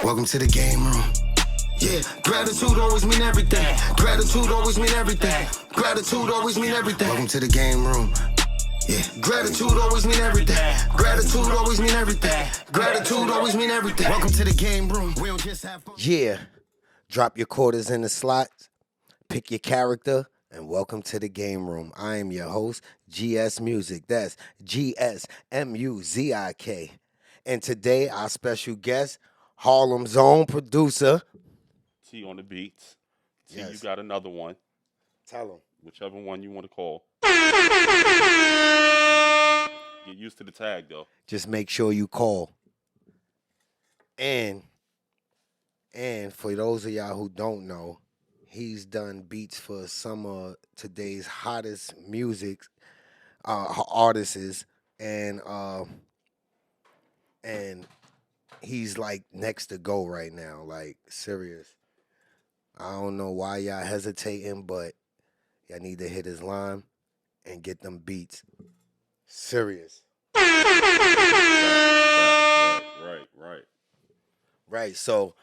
Welcome to the game room. Yeah, gratitude always mean everything. Gratitude always mean everything. Gratitude always mean everything. Welcome to the game room. Yeah, gratitude always mean everything. Gratitude always mean everything. Gratitude always mean everything. Welcome to the game room. We don't just have fun. Yeah, drop your quarters in the slots, pick your character, and welcome to the game room. I am your host, GSMUZIK. That's GSMUZIK. And today, our special guest, Harlem's own producer. T on the beats. T, Yes. you got another one. Tell him. Whichever one you want to call. Get used to the tag, though. Just make sure you call. And for those of y'all who don't know, he's done beats for some of today's hottest music artists, and he's like next to go right now, like serious. I don't know why y'all hesitating, but y'all need to hit his line and get them beats. Serious. Right. So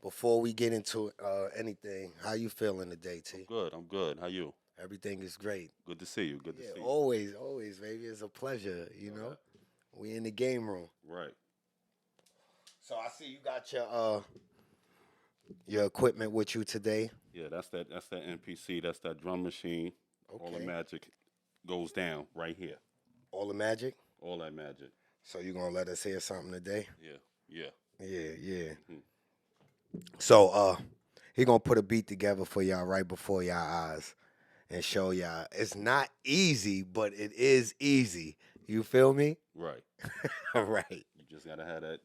before we get into anything, how you feeling today, T? I'm good. How you? Everything is great. Good to see you. Good to see you. Always, baby. It's a pleasure, you know. We in the game room. Right. So I see you got your equipment with you today. Yeah, that's that NPC. That's that drum machine. Okay. All the magic goes down right here. All the magic? All that magic. So you gonna let us hear something today? Yeah. Mm-hmm. So he gonna put a beat together for y'all right before y'all eyes and show y'all it's not easy, but it is easy. You feel me? Right. Right. You just gotta have that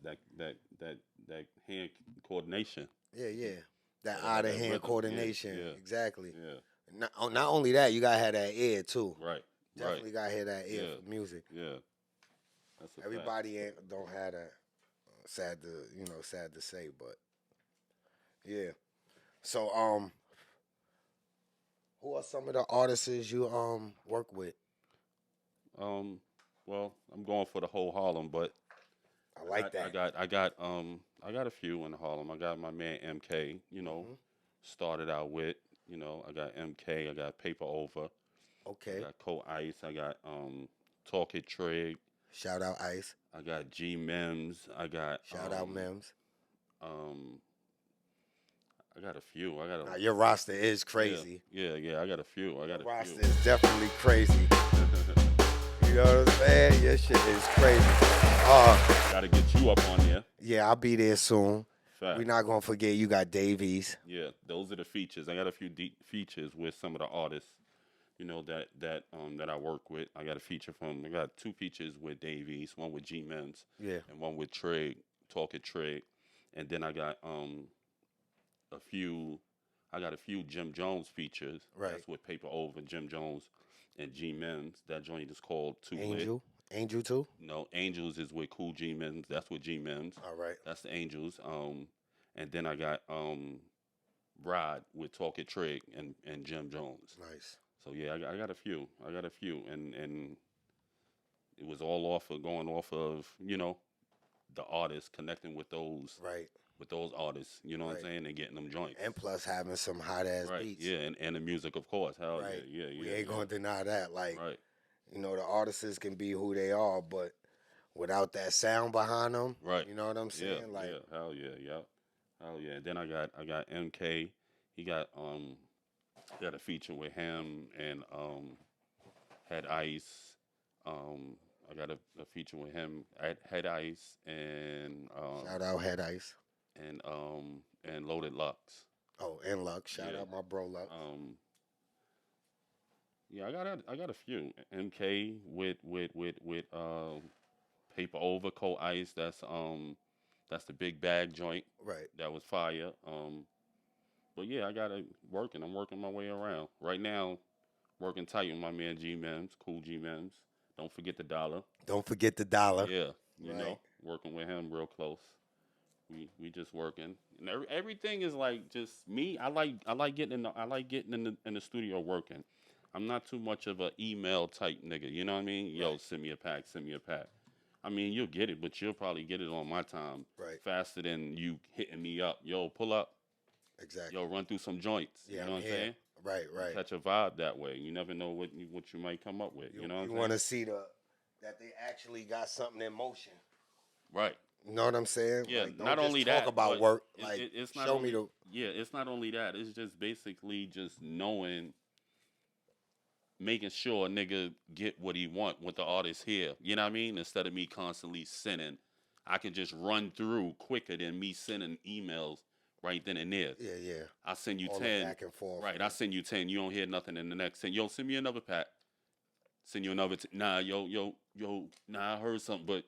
hand coordination. Yeah. That out of hand coordination. Yeah. Exactly. Yeah. Not only that, you gotta have that ear too. Right. Definitely gotta hear that ear for music. Yeah. That's a Everybody don't have that. Sad to say, but yeah. So who are some of the artists you work with? Well, I'm going for the whole Harlem, but I like that. I got a few in Harlem. I got my man MK, started out with, I got MK, I got Paper Over. Okay. I got Cold Ice, I got Talk It Trig. Shout out Ice. I got G Mims. I got shout out Mims. I got a few. Now, your roster is crazy. Yeah. I got a few. Your roster is definitely crazy. You know what I'm saying? Your shit is crazy. Gotta get you up on there. Yeah, I'll be there soon. Fact. We're not gonna forget you got Davies. Yeah, those are the features. I got a few deep features with some of the artists. That I work with. I got two features with Davies, one with G Mims, and one with Trig, Talk It Trig, and then I got a few Jim Jones features. Right. That's with Paper Over, Jim Jones, and G Mims. That joint is called Too Lit. Angel too? No, Angels is with Cool G Mims. That's with G Mims. All right. That's the Angels. And then I got Rod with Talk It Trig and Jim Jones. Nice. So yeah, I got a few, and it was all going off of the artists connecting with those artists, what I'm saying, and getting them joints. And plus having some hot ass beats. Yeah, and the music, of course. Hell yeah. We ain't gonna deny that. Like, the artists can be who they are, but without that sound behind them, you know what I'm saying? Hell yeah. Then I got MK. He got a feature with him and Head Ice. I got a feature with him at Head Ice and shout out Head Ice and Loaded Lux. Oh, and Lux. Shout out my bro Lux. I got a few. MK with Paper Over, Cold Ice. That's the big bag joint. Right. That was fire. But yeah, I got it working. I'm working my way around. Right now, working tight with my man G Mims, Cool G Mims. Don't forget the dollar. Yeah, you know, working with him real close. We just working, and everything is like just me. I like getting in the studio working. I'm not too much of an email type nigga. You know what I mean? Yo, send me a pack. I mean, you'll get it, but you'll probably get it on my time faster than you hitting me up. Yo, pull up. Exactly. Yo, run through some joints. Yeah, you know what I'm saying? Right. You catch a vibe that way. You never know what you might come up with. You know what I'm saying? You want to see that they actually got something in motion. Right. You know what I'm saying? Yeah. Like, don't not just only talk that, about work. Like, it's not show only, me the. Yeah, it's not only that. It's just basically just knowing, making sure a nigga get what he want with the artist here. You know what I mean? Instead of me constantly sending, I can just run through quicker than me sending emails right then and there. Yeah. I send you All 10. back and forth. Right. I send you 10. You don't hear nothing in the next 10. Yo, send me another pack. Send you another. Nah, yo. Nah, I heard something, but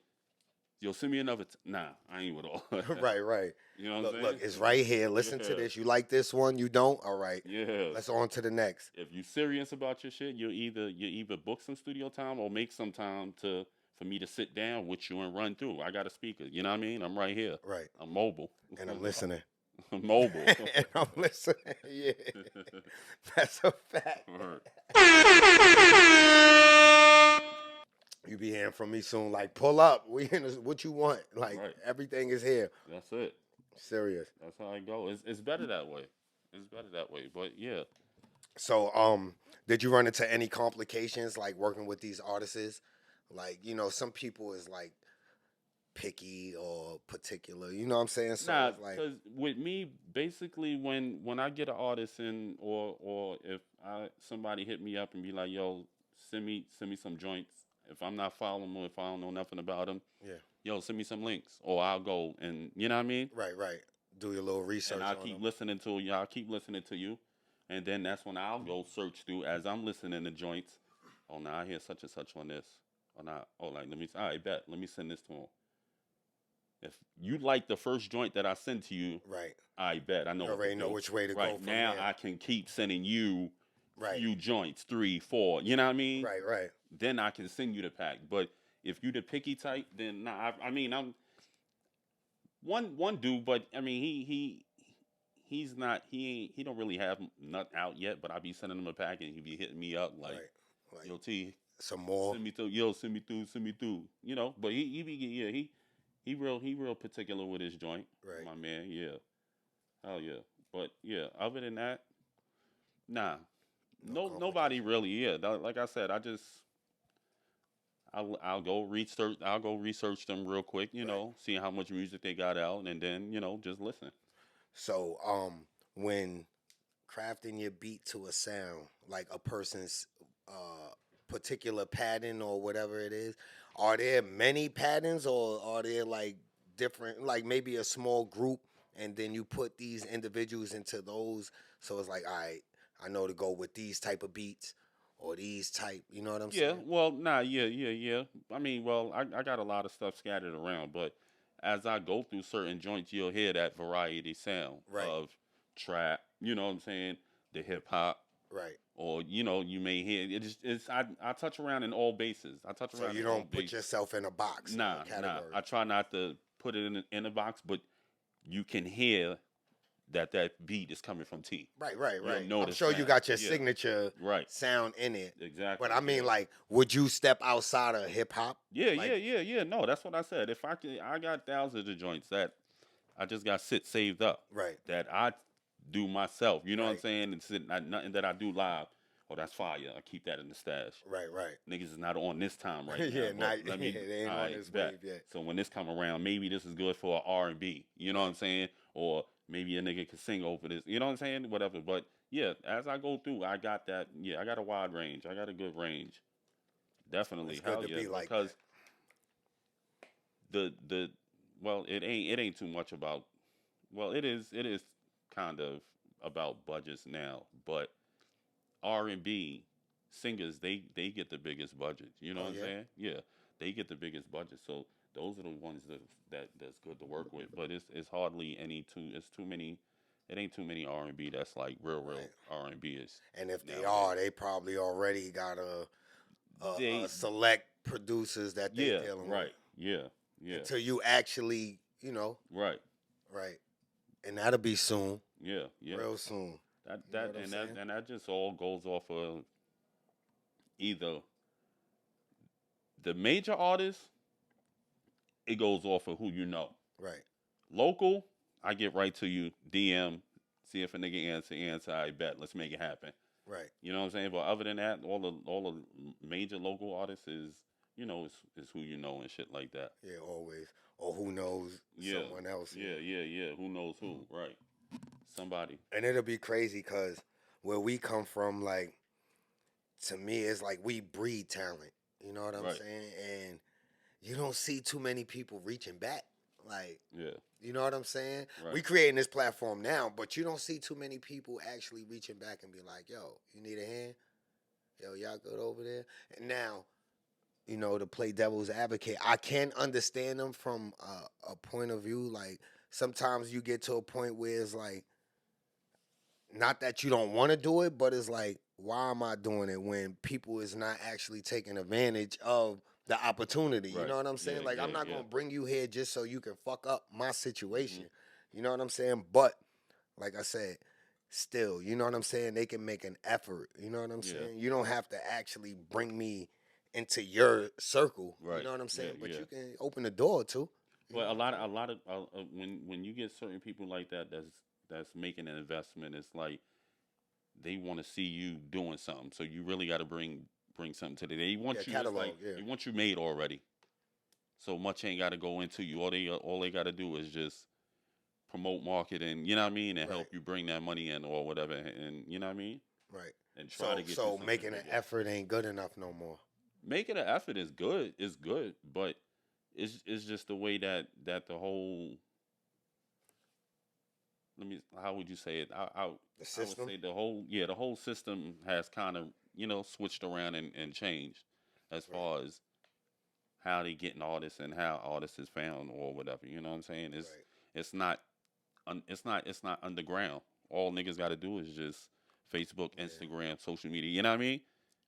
yo, send me another. Nah, I ain't with all. Right. You know what I'm saying? Look, it's right here. Listen to this. You like this one? You don't? All right. Yeah. Let's on to the next. If you serious about your shit, you either book some studio time or make some time for me to sit down with you and run through. I got a speaker. You know what I mean? I'm right here. Right. I'm mobile. And I'm listening. I'm mobile. And I'm listening. Yeah. That's a fact. You be hearing from me soon. Like, pull up. We in this, what you want. Like, everything is here. That's it. Serious. That's how I go. It's better that way. It's better that way. But yeah. So, did you run into any complications like working with these artists? Like, you know, some people is like picky or particular. You know what I'm saying? So nah, it's like, because with me, basically, when I get an artist in, or if somebody hit me up and be like, yo, send me some joints. If I'm not following them, if I don't know nothing about them, yo, send me some links, or I'll go and you know what I mean. Right. Do your little research. And I'll keep listening to you. I'll keep listening to you, and then that's when I'll go search through as I'm listening to joints. Oh, now I hear such and such on this. Or not. Oh, like let me. All right, bet. Let me send this to him. If you like the first joint that I send to you, I bet. I know. You already know which way to go from now. there. I can keep sending you few joints, 3, 4. You know what I mean? Right. Then I can send you the pack. But if you the picky type, then nah. I mean, I'm one dude, but I mean, he's not. He don't really have nothing out yet. But I be sending him a pack, and he be hitting me up like yo, T, some more. Send me through. Yo, send me through. You know, but he real particular with his joint. Right. My man, yeah. Hell yeah. But yeah, other than that, nah. Nobody really, like I said, I'll go research them real quick, you know, see how much music they got out, and then, you know, just listen. So, when crafting your beat to a sound, like a person's particular pattern or whatever it is, are there many patterns or are there like different, like maybe a small group and then you put these individuals into those, so it's like, all right, I know to go with these type of beats or these type, you know what I'm saying? Yeah, well, nah, yeah. I mean, well, I got a lot of stuff scattered around, but as I go through certain joints, you'll hear that variety sound of trap, you know what I'm saying, the hip hop. Right. Or, you know, you may hear, I touch around in all bases. I touch around So you don't put yourself in a box. Nah. I try not to put it in a box, but you can hear that beat is coming from T. Right. I'm sure you got your signature sound in it. Exactly. But I mean, like, would you step outside of hip hop? Yeah. No, that's what I said. If I got thousands of joints that I just got saved up. Right. That I do myself. You know what I'm saying? It's nothing that I do live. Oh, that's fire. I keep that in the stash. Right. Niggas is not on this time right now. Let me, they ain't on this wave yet. So when this come around, maybe this is good for R&B. You know what I'm saying? Or maybe a nigga can sing over this. You know what I'm saying? Whatever. But yeah, as I go through, I got that. Yeah, I got a wide range. I got a good range. Definitely. It's good to be like because that. It ain't too much about. Well, it is kind of about budgets now, but R&B singers they get the biggest budgets. You know what I'm saying? Yeah, they get the biggest budget. So those are the ones that's good to work with. But it's hardly any too. It's too many. It ain't too many R&B that's like real R&B is. And if they are, they probably already got a select producers that they dealing with. Yeah. Until you actually, you know. Right. And that'll be soon. Yeah. Real soon. That just all goes off of either the major artists it goes off of who you know. Right. Local, I get right to you, DM, see if a nigga answer, I bet, let's make it happen. Right. You know what I'm saying? But other than that, all the major local artists is, you know, is who you know and shit like that. Yeah, always. Or who knows someone else. Yeah. Who knows who? Right. Somebody. And it'll be crazy because where we come from, like, to me, it's like we breed talent. You know what I'm saying? And you don't see too many people reaching back. Like, you know what I'm saying? Right. We creating this platform now, but you don't see too many people actually reaching back and be like, yo, you need a hand? Yo, y'all good over there? And now, you know, to play devil's advocate, I can understand them from a point of view. Like, sometimes you get to a point where it's like, not that you don't want to do it, but it's like, why am I doing it when people is not actually taking advantage of the opportunity? You know what I'm saying? I'm not going to bring you here just so you can fuck up my situation. You know what I'm saying? But, like I said, still, you know what I'm saying? They can make an effort. You know what I'm saying? You don't have to actually bring me into your circle. Right. You know what I'm saying? But you can open the door too. Well, a lot of when you get certain people like that that's making an investment, it's like they want to see you doing something. So you really got to bring something to the day. They want you catalog, they want you made already. So much ain't got to go into you. All they got to do is just promote, market, and you know what I mean, and help you bring that money in or whatever. And you know what I mean. Right. And try to get. So making an effort ain't good enough no more. Making an effort is good. It's good, but it's just the way that the whole. How would you say it? The system? I would say the whole system has kind of, you know, switched around and changed as far as how they getting artists and how artists is found or whatever. You know what I'm saying? It's not underground. All niggas got to do is just Facebook, Instagram, social media. You know what I mean?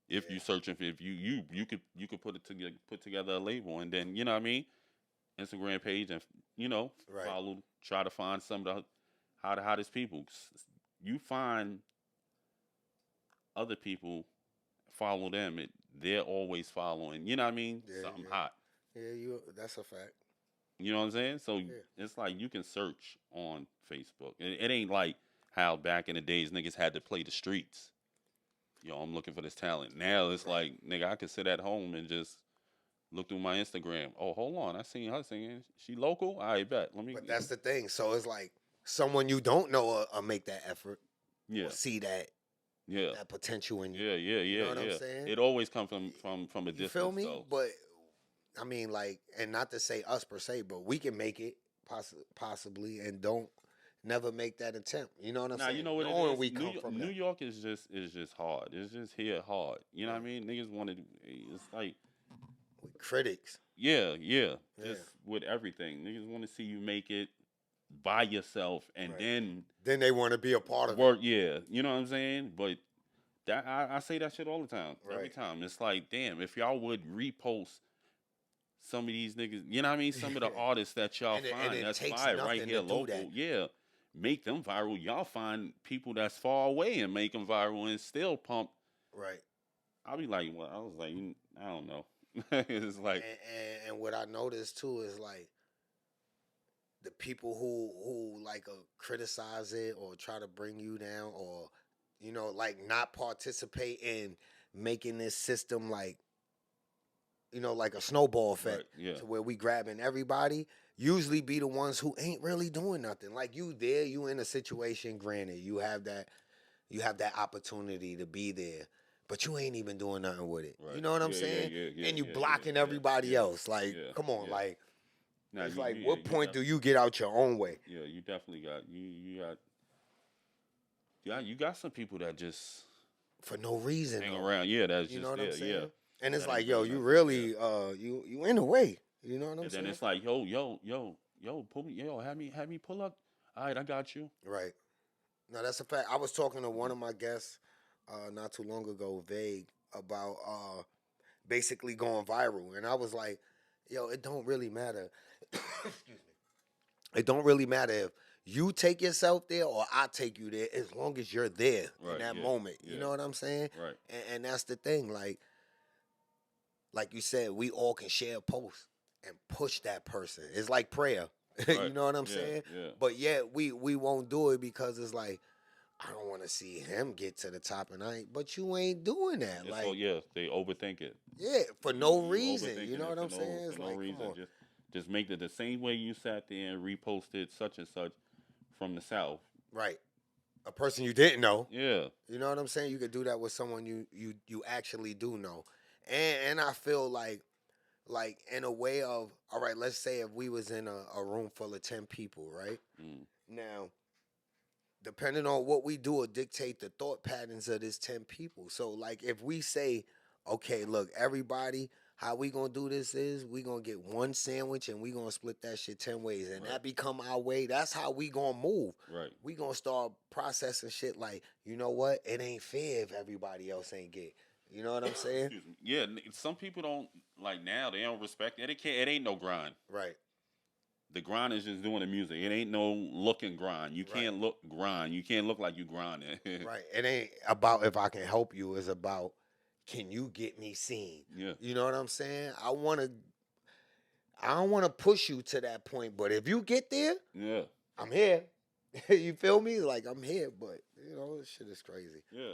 If you searching for, if you could put together a label and then, you know what I mean, Instagram page and, you know, follow, try to find some of the hottest people. You find other people, follow them. They're always following. You know what I mean? Something hot. Yeah, that's a fact. You know what I'm saying? So it's like you can search on Facebook. It ain't like how back in the days niggas had to play the streets. Yo, I'm looking for this talent. Now it's like, nigga, I can sit at home and just look through my Instagram. Oh, hold on. I seen her singing. She local? I bet. But that's the thing. So it's like someone you don't know make that effort. Yeah. Or see that. Yeah. That potential in you. Yeah. You know what I'm saying? It always comes from a distance. You feel me? So. But I mean, like, and not to say us per se, but we can make it possibly, and don't never make that attempt. You know what I'm saying? You know what Knowing it is? New York is just hard. It's just here hard. You know what I mean? Niggas want to. It's like with critics. Yeah. Just with everything, niggas want to see you make it by yourself, and then they want to be a part of work. it. Yeah, you know what I'm saying? But that I say that shit all the time. Every time. It's like, damn, if y'all would repost some of these niggas, you know what I mean? Some of the artists that y'all find that's fire right here local. Yeah. Make them viral. Y'all find people that's far away and make them viral and still pump. Right. I'll be like, well, I was like, I don't know. It's like, and what I noticed too is like the people who like criticize it or try to bring you down or, you know, like not participate in making this system like, you know, like a snowball effect to where we grabbing everybody, usually be the ones who ain't really doing nothing. Like you in a situation, granted, you have that opportunity to be there, but you ain't even doing nothing with it. Right. You know what I'm saying? And you blocking everybody else. Like, come on, like, it's like, what point do you get out your own way? Yeah, you definitely got, you got some people that just for no reason hang around. Yeah, that's you just know what I'm saying? Yeah. And it's like, yo, you really, you in the way. You know what I'm saying? And then it's like, yo, pull me, have me pull up. All right, I got you. Right. No, that's a fact. I was talking to one of my guests not too long ago, Vague, about basically going viral. And I was like, yo, it don't really matter. Excuse me. It don't really matter if you take yourself there or I take you there, as long as you're there in that moment. You know what I'm saying? Right. And that's the thing. Like you said, we all can share a post. and push that person. It's like prayer. Right. You know what I'm Yeah, saying? yeah. But yet we won't do it because it's like, I don't want to see him get to the top, and I ain't. But you ain't doing that. It's Like, so yeah, they overthink it. yeah, for no You reason. overthinking You know it what for I'm saying? It's for no like, come reason. on. Just make it the same way you sat there and reposted such and such from the South. Right. A person you didn't know. Yeah. You know what I'm saying? You could do that with someone you actually do know. And I feel like in a way of, all right, let's say if we was in a room full of 10 people, right? Mm. Now, depending on what we do will dictate the thought patterns of this 10 people. So like if we say, okay, look, everybody, how we gonna do this is we gonna get one sandwich and we gonna split that shit 10 ways. And that become our way. That's how we gonna move. Right. We gonna start processing shit like, you know what? It ain't fair if everybody else ain't get. You know what I'm saying? Excuse me. Yeah, some people don't like now. They don't respect it. It ain't no grind. Right. The grind is just doing the music. It ain't no looking grind. You can't look grind. You can't look like you grinding. Right. It ain't about if I can help you. It's about, can you get me seen? Yeah. You know what I'm saying? I don't want to push you to that point, but if you get there, Yeah. I'm here. You feel me? Like, I'm here, but you know, this shit is crazy. Yeah,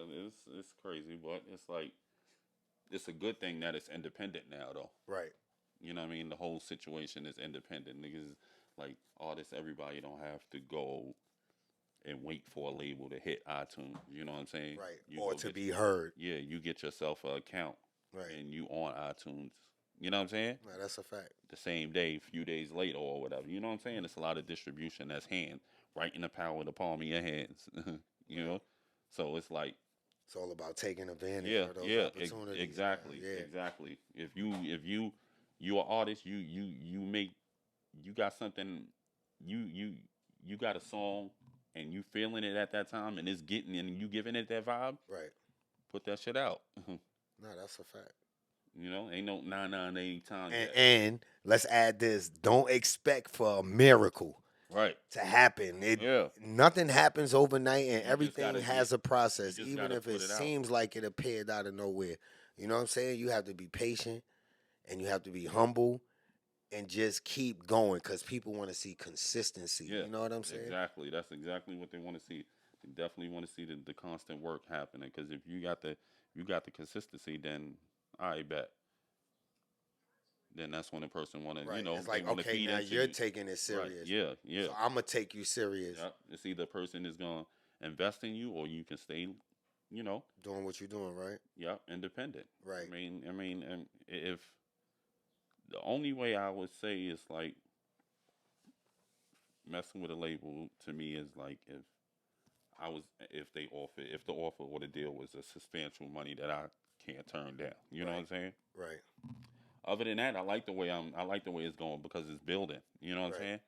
it's crazy, but it's like it's a good thing that it's independent now, though. Right. You know what I mean? The whole situation is independent. Niggas, like artists, everybody don't have to go and wait for a label to hit iTunes. You know what I'm saying? Right. You Or go to get- be heard. Yeah, you get yourself an account. Right. And you on iTunes. You know what I'm saying? No, that's a fact. The same day, a few days later or whatever. You know what I'm saying? It's a lot of distribution that's right in the power of the palm of your hands. You know? So it's like, It's all about taking advantage of those opportunities. exactly, Yeah. exactly. If you an artist, you got something, you got a song, and you feeling it at that time, and it's getting and you giving it that vibe. Right. Put that shit out. No, that's a fact. You know, ain't no 998 times. And let's add this: don't expect for a miracle Right. to happen. Nothing happens overnight, and everything has a process, even if it seems like it appeared out of nowhere. You know what I'm saying? You have to be patient, and you have to be humble, and just keep going, because people want to see consistency. Yeah, you know what I'm saying? Exactly. That's exactly what they want to see. They definitely want to see the constant work happening. Because if you got the consistency, then I bet. Then that's when a person want to, Right. you know, It's like, they want to okay, feed now into you're you. taking it serious. Right. Yeah. So I'm gonna take you serious. Yep. It's either a person is gonna invest in you, or you can stay, you know, Doing what you're doing, right? yeah, independent. Right. I mean, and if the only way I would say is like messing with a label to me is like if the offer or the deal was a substantial money that I can't turn down. You know what I'm saying? Right. Other than that, I like the way it's going because it's building. You know what I'm saying?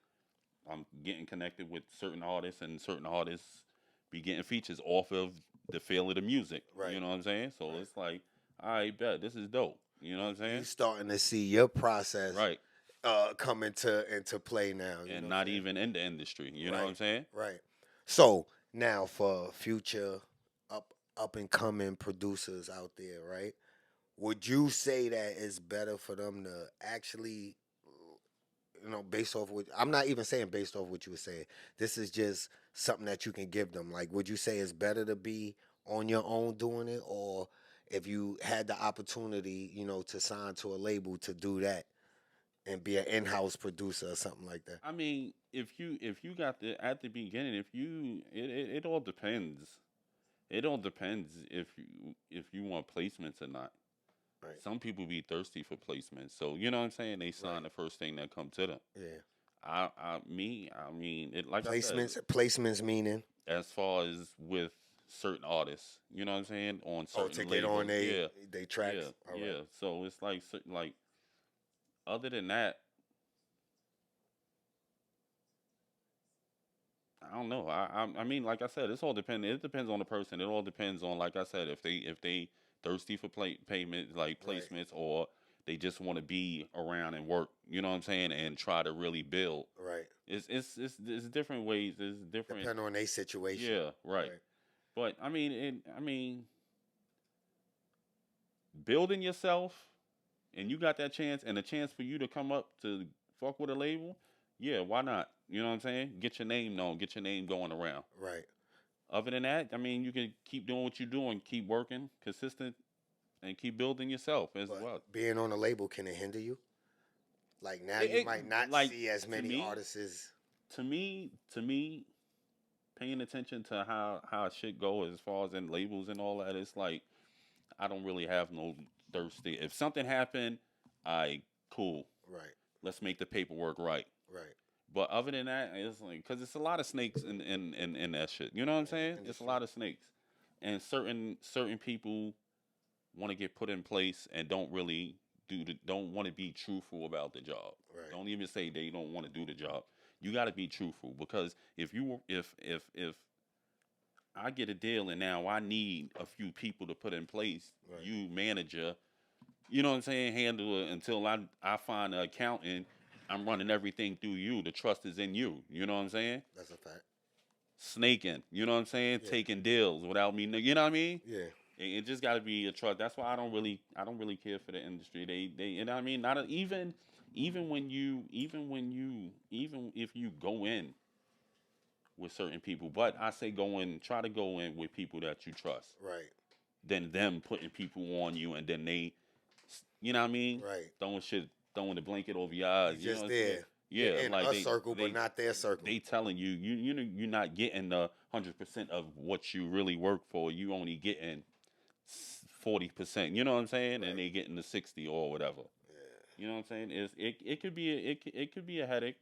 I'm getting connected with certain artists, and certain artists be getting features off of the feel of the music. Right. You know what I'm saying? So it's like, I bet this is dope. You know what I'm saying? You're starting to see your process Right. come into play now. You And know not even in the industry. You know what I'm saying? Right. So now for future up and coming producers out there, right? Would you say that it's better for them to actually, you know, based off what, I'm not even saying based off what you were saying. This is just something that you can give them. Like, would you say it's better to be on your own doing it, or if you had the opportunity, you know, to sign to a label to do that and be an in-house producer or something like that? I mean, if you got at the beginning, it all depends. It all depends if you want placements or not. Right. Some people be thirsty for placements, so you know what I'm saying. They sign the first thing that comes to them. Yeah. I mean, it like Placements. I said, Placements meaning as far as with certain artists, you know what I'm saying, on certain to get labels. on they tracks. Yeah, All yeah. right. So it's like other than that, I don't know. I mean, like I said, it's all dependent. It depends on the person. It all depends on, like I said, if they thirsty for payment, like placements, or they just want to be around and work. You know what I'm saying, and try to really build. Right. It's different ways. It's different. Depending on their situation. Yeah, right. But I mean, building yourself and you got that chance and a chance for you to come up to fuck with a label, yeah, why not? You know what I'm saying? Get your name known, get your name going around. Right. Other than that, I mean, you can keep doing what you're doing, keep working, consistent, and keep building yourself as well. Being on a label, can it hinder you? Like now, you might not like, see as many artists as. To me, paying attention to how shit go as far as in labels and all that, it's like I don't really have no thirsty. If something happened, cool. Right. Let's make the paperwork right. Right. But other than that, it's like because it's a lot of snakes in that shit. You know what I'm saying? It's a lot of snakes, and certain people want to get put in place and don't really don't want to be truthful about the job. Right. Don't even say they don't want to do the job. You got to be truthful because if I get a deal and now I need a few people to put in place, right. You manager, you know what I'm saying, handle it until I find an accountant. I'm running everything through you. The trust is in you. You know what I'm saying? That's a fact. Snaking, you know what I'm saying? Yeah. Taking deals without me, you know what I mean? Yeah. It just got to be a trust. That's why I don't really care for the industry. They you know what I mean? Not even if you go in with certain people, but I say try to go in with people that you trust. Right. Than them putting people on you and then they, you know what I mean? Right. Throwing the blanket over your eyes. You just there. Yeah, in like a circle, but not their circle. They telling you're not getting the 100% of what you really work for. You only getting 40%. You know what I'm saying? Right. And they getting the 60 or whatever. Yeah. You know what I'm saying? It could be a headache.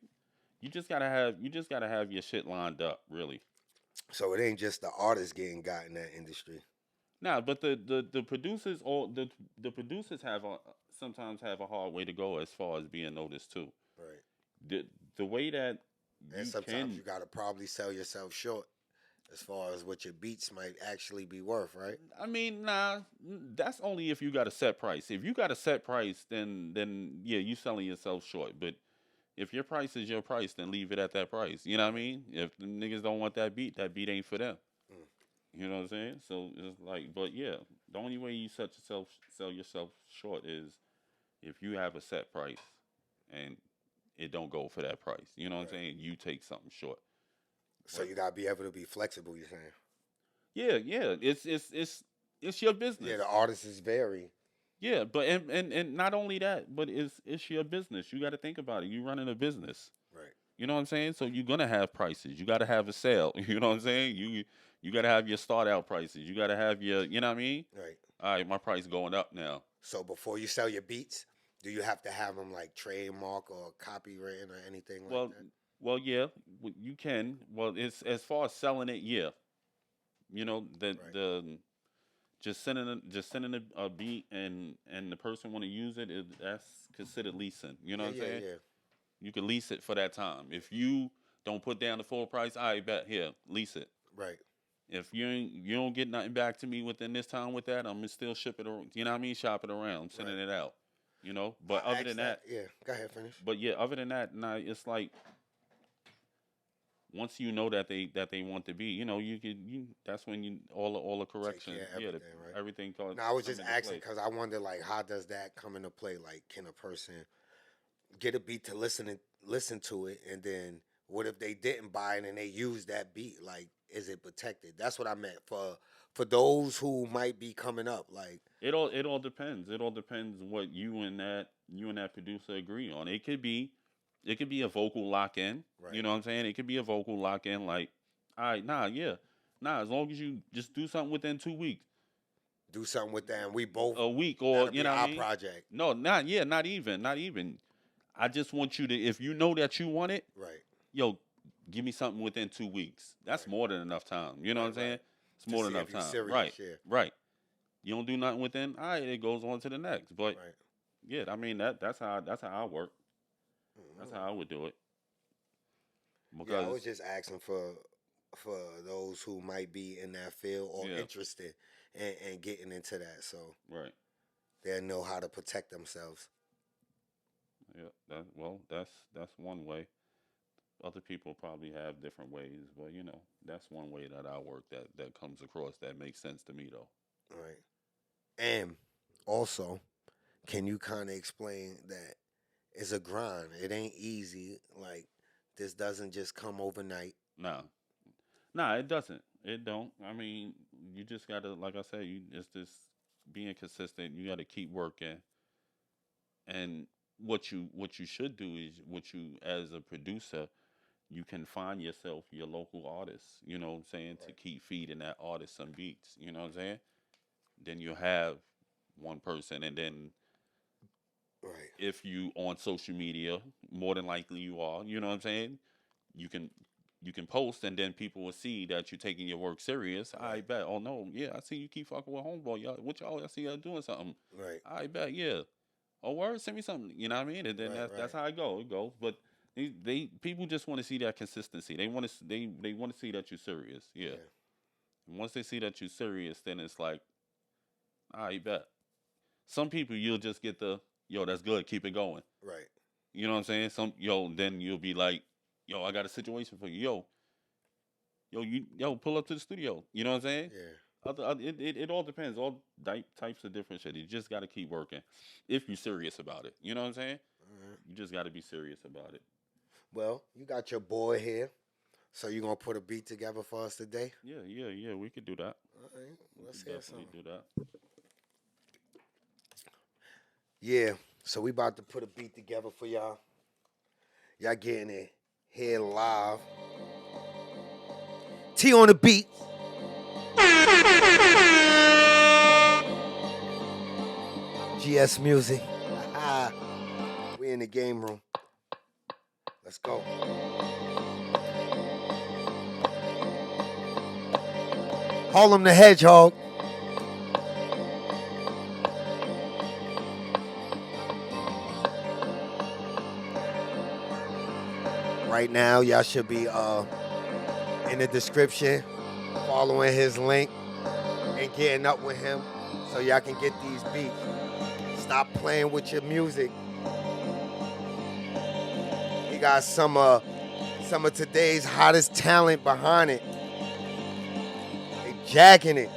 You just gotta have your shit lined up, really. So it ain't just the artists getting got in that industry. Nah, but the producers the producers sometimes have a hard way to go as far as being noticed too. Right. The way that you gotta probably sell yourself short as far as what your beats might actually be worth, right? I mean, nah, that's only if you got a set price. If you got a set price, then yeah, you selling yourself short. But if your price is your price, then leave it at that price. You know what I mean? If the niggas don't want that beat ain't for them. You know what I'm saying? So it's like, but yeah, the only way you sell yourself short is if you have a set price and it don't go for that price. You know what I'm saying? You take something short. So you gotta be able to be flexible. You're saying? Yeah. It's your business. Yeah, the artists vary. Yeah, but and not only that, but it's your business. You got to think about it. You running a business, right? You know what I'm saying? So you're gonna have prices. You got to have a sale. You know what I'm saying? You got to have your start out prices. You got to have your, you know what I mean? Right. All right, my price going up now. So before you sell your beats, do you have to have them like trademark or copywritten or anything like that? Well, yeah, you can. Well, it's as far as selling it, yeah. You know the just sending a beat and the person want to use it, that's considered leasing. You know what I'm saying? Yeah. You can lease it for that time. If you don't put down the full price, I bet here lease it. Right. If you don't get nothing back to me within this time with that, I'm gonna still ship it. You know what I mean? Shop it around, sending it out. You know. But other than that, yeah. Go ahead, finish. But yeah, other than that, nah, it's like. Once you know that they want to be, you know, that's when you all the corrections, everything. Right? No, I was just asking because I wonder, like, how does that come into play? Like, can a person get a beat to listen to it, and then what if they didn't buy it and they use that beat? Like, is it protected? That's what I meant for those who might be coming up. Like, it all depends. It all depends what you and that producer agree on. It could be a vocal lock-in. Right. You know what I'm saying? It could be a vocal lock-in, like, all right, as long as you just do something within 2 weeks. Do something with that, and we both a week, or you know, our project. No, not even. I just want you to, if you know that you want it, right? Yo, give me something within 2 weeks. That's more than enough time. You know what I'm saying? It's more than enough time. Serious, right. You don't do nothing within, all right, it goes on to the next. But yeah, I mean that's how I work. That's how I would do it. Because I was just asking for those who might be in that field or interested in getting into that, so they'll know how to protect themselves. Yeah, that's one way. Other people probably have different ways, but you know that's one way that I work that comes across that makes sense to me though. Right, and also can you kind of explain that it's a grind? It ain't easy. Like this doesn't just come overnight. No, no, it doesn't. It don't. I mean, you just gotta, like I said, it's just being consistent. You gotta keep working, and what you should do is what you as a producer, you can find yourself your local artists. You know what I'm saying, to Right. keep feeding that artist some beats. You know what I'm saying. Then you have one person, and then Right. if you on social media, more than likely you are. You know what I'm saying. You can you can post, and then people will see that you're taking your work serious. I Right. bet. Oh no, yeah, I see you keep fucking with homeboy. Y'all, what y'all? I see y'all doing something. Right. I bet. Yeah. Oh, word, send me something. You know what I mean? And then Right. that's Right. how it goes. But they people just want to see that consistency. They want to they want to see that you're serious. Yeah. Yeah. And once they see that you're serious, then it's like, I bet. Some people you'll just get the yo, that's good, keep it going. Right. You know what I'm saying? Then you'll be like, yo, I got a situation for you. Yo, pull up to the studio. You know what I'm saying? Yeah. It all depends. All types of different shit. You just got to keep working if you're serious about it. You know what I'm saying? All right. You just got to be serious about it. Well, you got your boy here, so you gonna put a beat together for us today? Yeah. We could do that. All right. We Let's could hear definitely something. do that. Yeah. So we about to put a beat together for y'all. Y'all getting it here live. T on the beat. GSMUZIK. We in the game room. Let's go. Harlem the Hedgehog. Right now, y'all should be in the description, following his link and getting up with him so y'all can get these beats. Stop playing with your music. He got some of today's hottest talent behind it. They jacking it.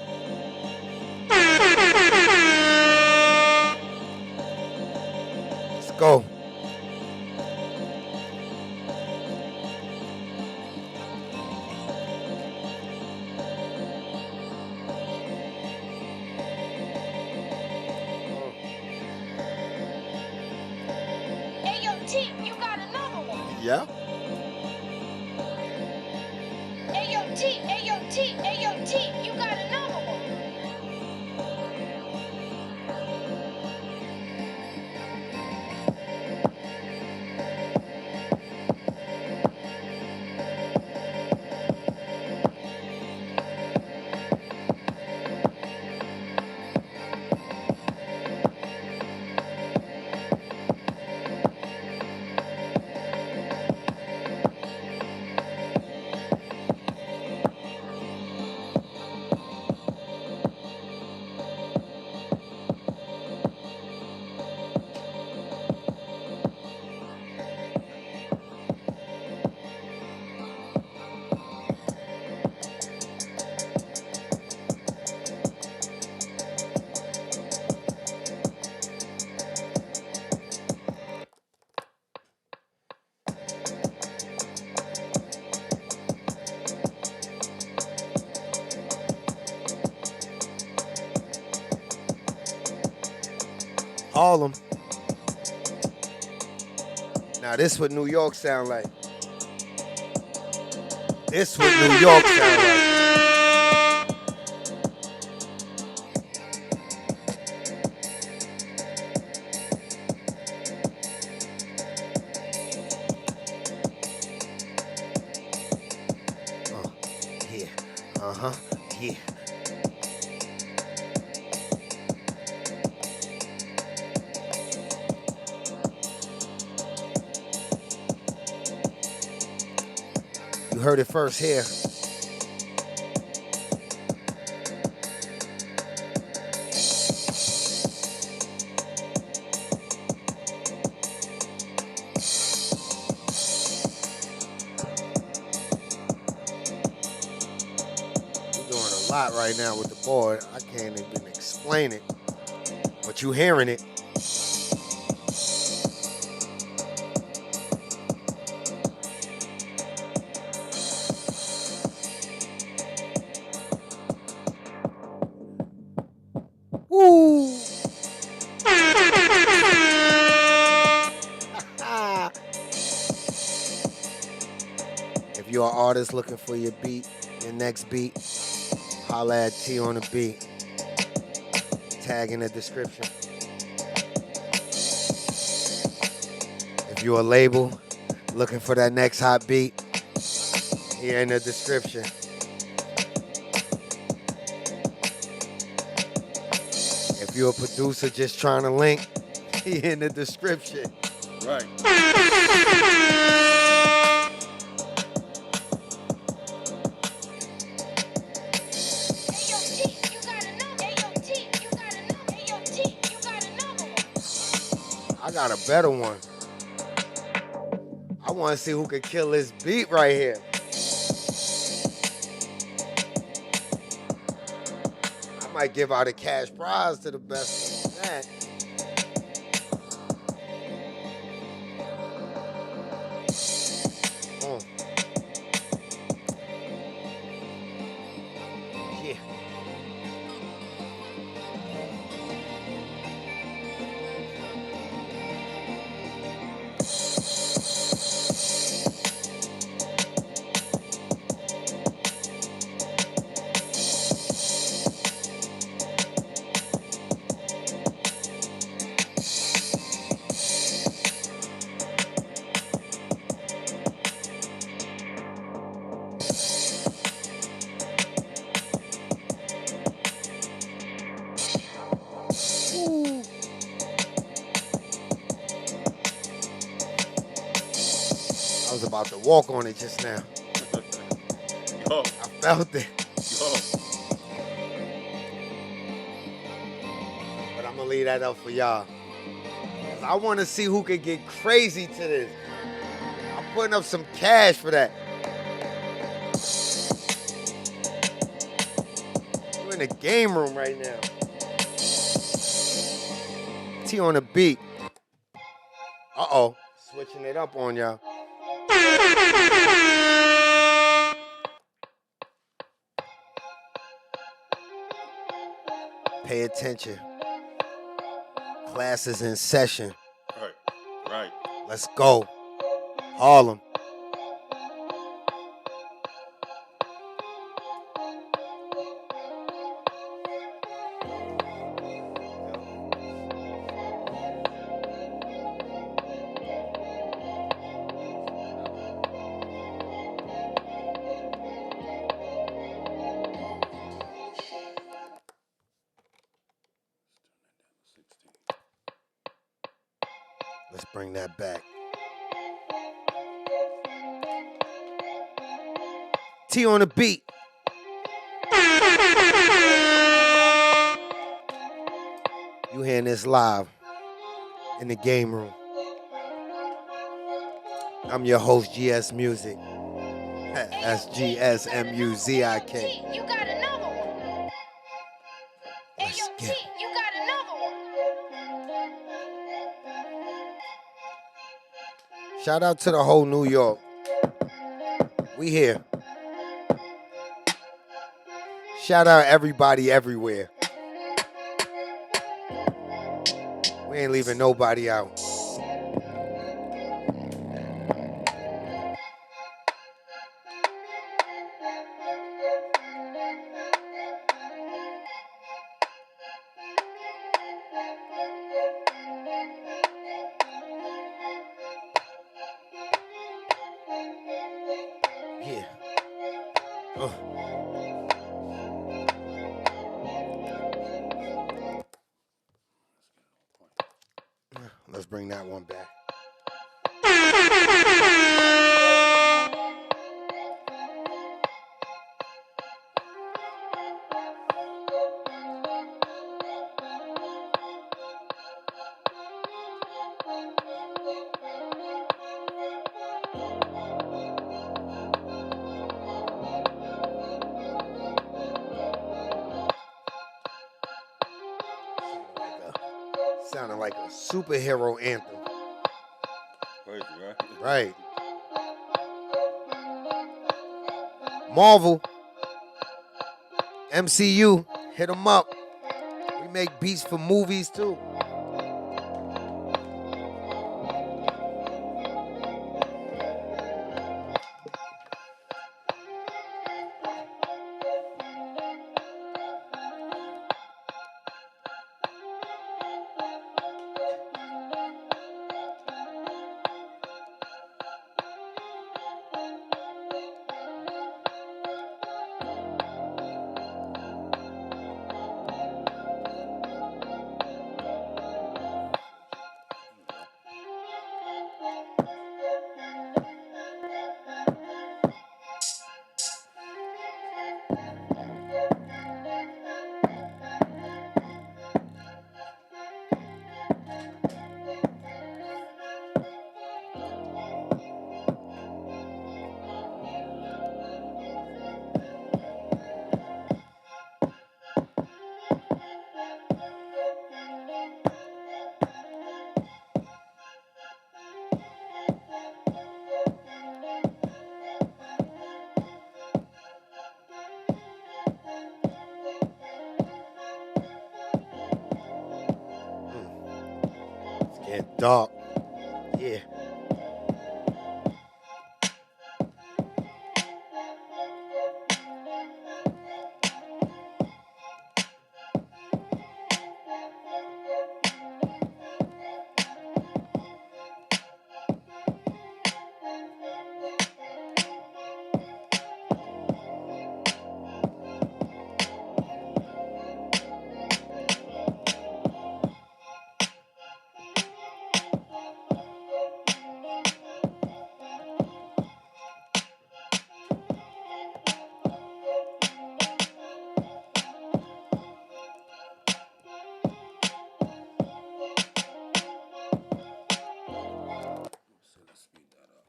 Let's go. AOT, you got another one. Yeah. AOT, you got another one. Harlem. Now this what New York sound like. This what New York sound like. Yeah. Uh-huh. Yeah. You heard it first here. We're doing a lot right now with the board. I can't even explain it, but you hearing it. you're an artist looking for your beat, your next beat, holla at T on the beat. Tag in the description. If you're a label looking for that next hot beat, here in the description. If you're a producer just trying to link, here in the description. Right. I got a better one. I want to see who can kill this beat right here. I might give out a cash prize to the best one. That. Yeah. I was about to walk on it just now. Yo. I felt it. Yo. But I'm going to leave that up for y'all. 'Cause I want to see who can get crazy to this. I'm putting up some cash for that. We're in the game room right now. T on the beat. Uh-oh. Switching it up on y'all. Pay attention. Class is in session. Right. Let's go. Harlem. Let's bring that back. T on the beat. You hearing this live in the game room. I'm your host, GSMUZIK. That's GSMUZIK. You got another one. Let's Ayo, get T, it. you got another one. Shout out to the whole New York. We here. Shout out everybody everywhere. We ain't leaving nobody out. Yeah. Let's bring that one back. Sounding like a superhero anthem. Crazy, right? Right. Marvel, MCU, hit them up. We make beats for movies too. And dark. Yeah. So let's speed that up.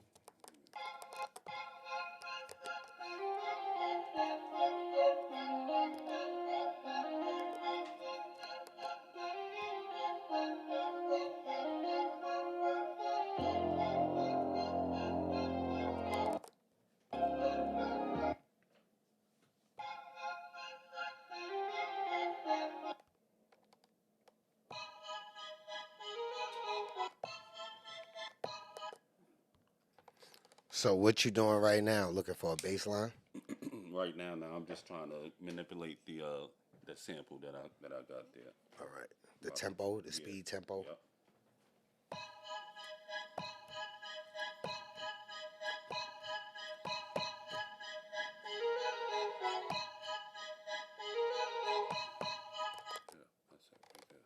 So what you doing right now? Looking for a bass line? Right now, I'm just trying to manipulate the sample that I got there. All right. The tempo, the speed tempo. Yep. Yeah, that's it right there.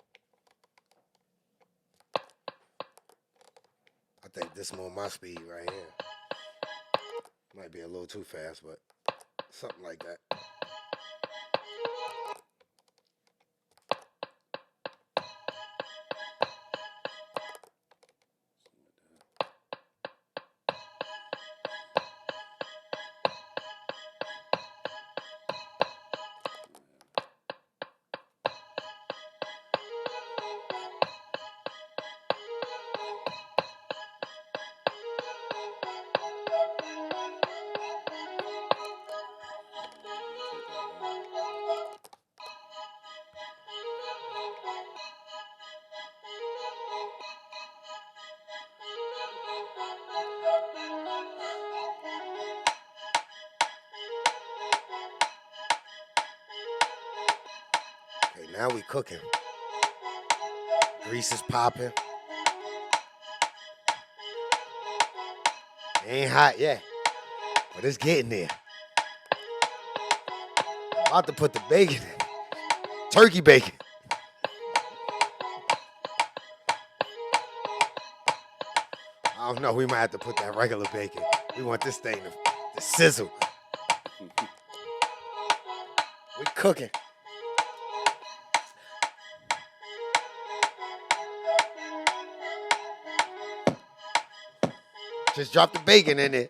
I think this more my speed right here. Might be a little too fast, but something like that. Okay, now we cooking. Grease is popping. It ain't hot yet, but it's getting there. I'm about to put the bacon in. Turkey bacon. I don't know. We might have to put that regular bacon. We want this thing to sizzle. We cooking. Just drop the bacon in there.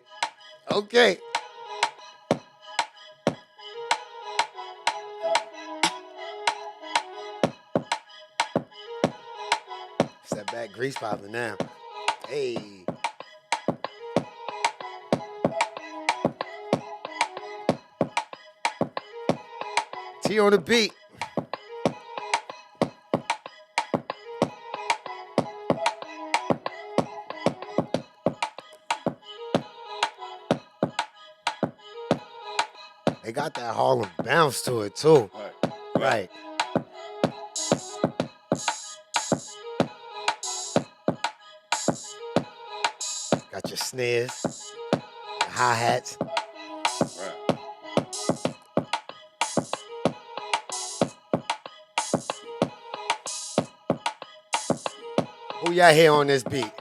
Okay. Step back, grease popping now. Hey. T on the beat. They got that Harlem bounce to it too. Right. Got your snares, your hi-hats. Right. Who y'all hear on this beat?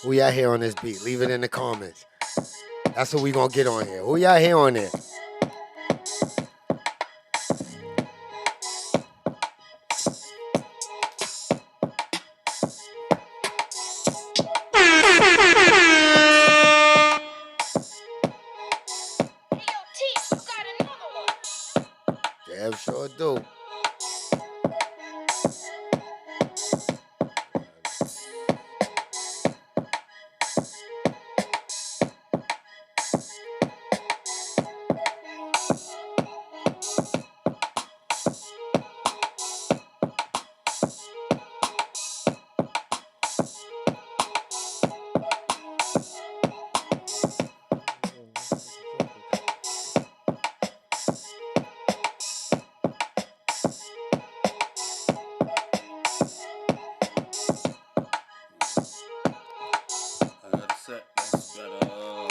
Who y'all hear on this beat? Leave it in the comments. That's what we gonna get on here. Who y'all hear on there? Hey, yo, T, you got another one. Damn sure do. Y'all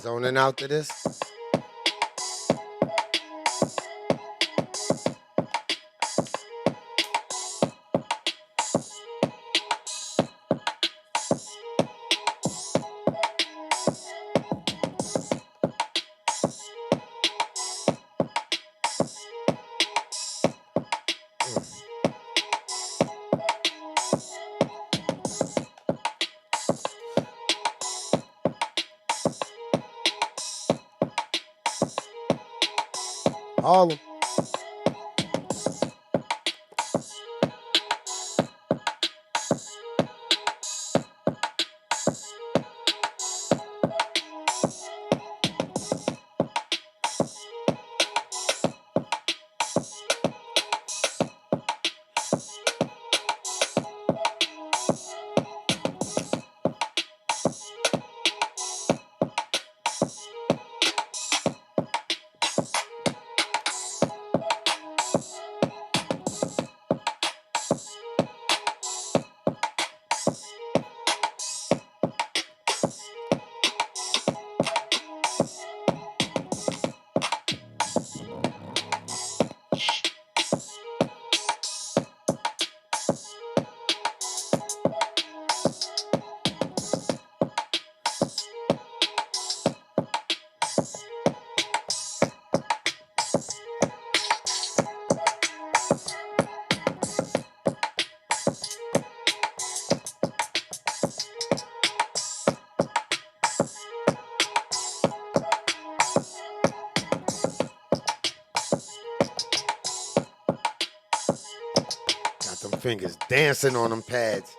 zoning out to this? Harlem. Got them fingers dancing on them pads.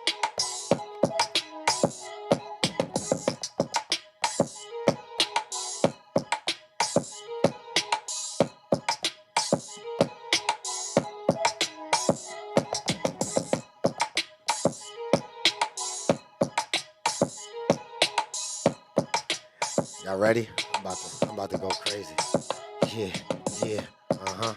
Y'all ready? I'm about to go crazy. Yeah. Uh-huh.